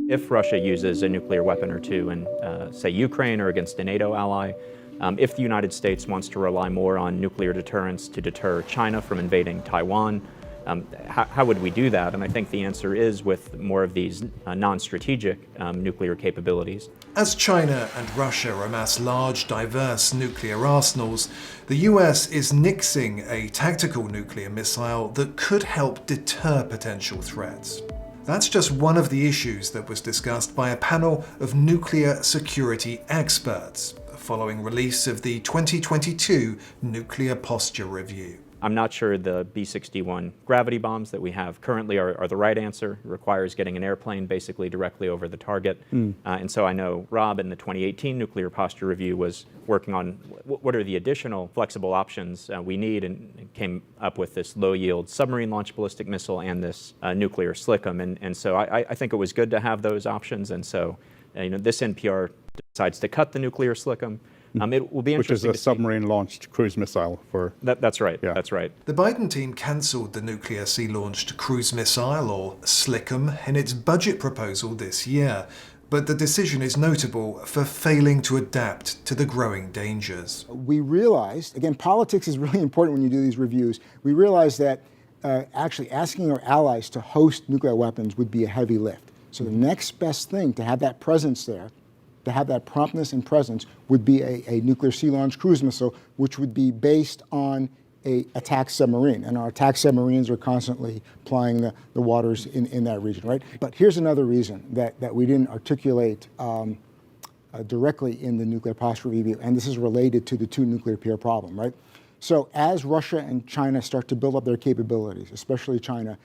If Russia uses a nuclear weapon or two in, say, Ukraine or against a NATO ally, if the United States wants to rely more on nuclear deterrence to deter China from invading Taiwan, how would we do that? And I think the answer is with more of these non-strategic nuclear capabilities. As China and Russia amass large, diverse nuclear arsenals, the US is nixing a tactical nuclear missile that could help deter potential threats. That's just one of the issues that was discussed by a panel of nuclear security experts following release of the 2022 Nuclear Posture Review. I'm not sure the B-61 gravity bombs that we have currently are the right answer. It requires getting an airplane basically directly over the target. And so I know Rob in the 2018 Nuclear Posture Review was working on what are the additional flexible options we need, and came up with this low-yield submarine-launched ballistic missile and this nuclear SLCM. And so I think it was good to have those options. And so this NPR decides to cut the nuclear SLCM. It will be interesting. Which is a submarine-launched cruise missile for... That's right, yeah. That's right. The Biden team cancelled the nuclear sea-launched cruise missile, or SLCM, in its budget proposal this year. But the decision is notable for failing to adapt to the growing dangers. We realized, again, politics is really important when you do these reviews, we realized that actually asking our allies to host nuclear weapons would be a heavy lift. So the next best thing to have that presence there, to have that promptness and presence, would be a nuclear sea-launched cruise missile, which would be based on an attack submarine. And our attack submarines are constantly plying the waters in that region, right? But here's another reason that we didn't articulate directly in the Nuclear Posture Review, and this is related to the two nuclear peer problem, right? So as Russia and China start to build up their capabilities, especially China,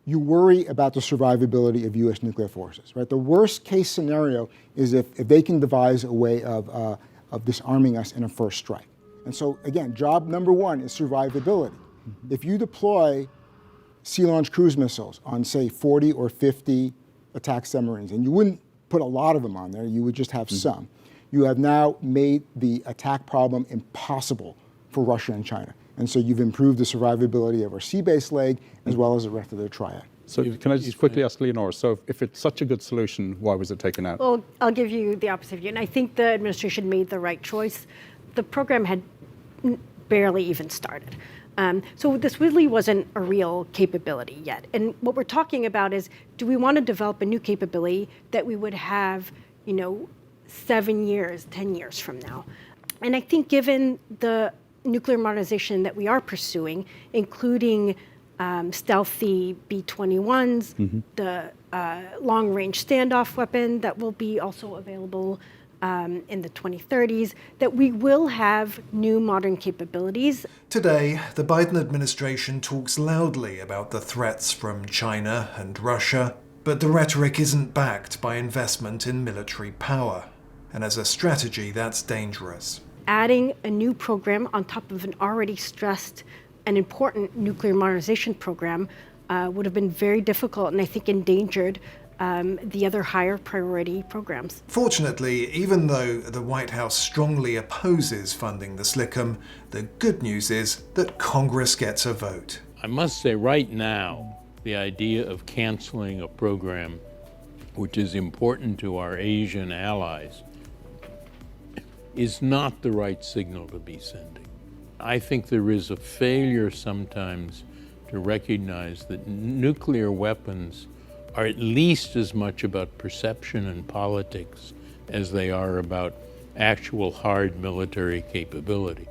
you worry about the survivability of U.S. nuclear forces, right? The worst case scenario is if they can devise a way of disarming us in a first strike. And so again, job number one is survivability. If you deploy sea-launched cruise missiles on, say, 40 or 50 attack submarines, and you wouldn't put a lot of them on there, you would just have some, you have now made the attack problem impossible for Russia and China. And so you've improved the survivability of our sea-based leg as well as the rest of the triad. So can I just quickly ask Leonora, so if it's such a good solution, why was it taken out? Well, I'll give you the opposite view. And I think the administration made the right choice. The program had barely even started. So this really wasn't a real capability yet. And what we're talking about is, do we want to develop a new capability that we would have, 7 years, 10 years from now? And I think given the nuclear modernization that we are pursuing, including stealthy B-21s, the long-range standoff weapon that will be also available in the 2030s, that we will have new modern capabilities. Today, the Biden administration talks loudly about the threats from China and Russia, but the rhetoric isn't backed by investment in military power. And as a strategy, that's dangerous. Adding a new program on top of an already stressed and important nuclear modernization program would have been very difficult, and I think endangered the other higher priority programs. Fortunately, even though the White House strongly opposes funding the SLCM, the good news is that Congress gets a vote. I must say right now, the idea of canceling a program which is important to our Asian allies is not the right signal to be sending. I think there is a failure sometimes to recognize that nuclear weapons are at least as much about perception and politics as they are about actual hard military capability.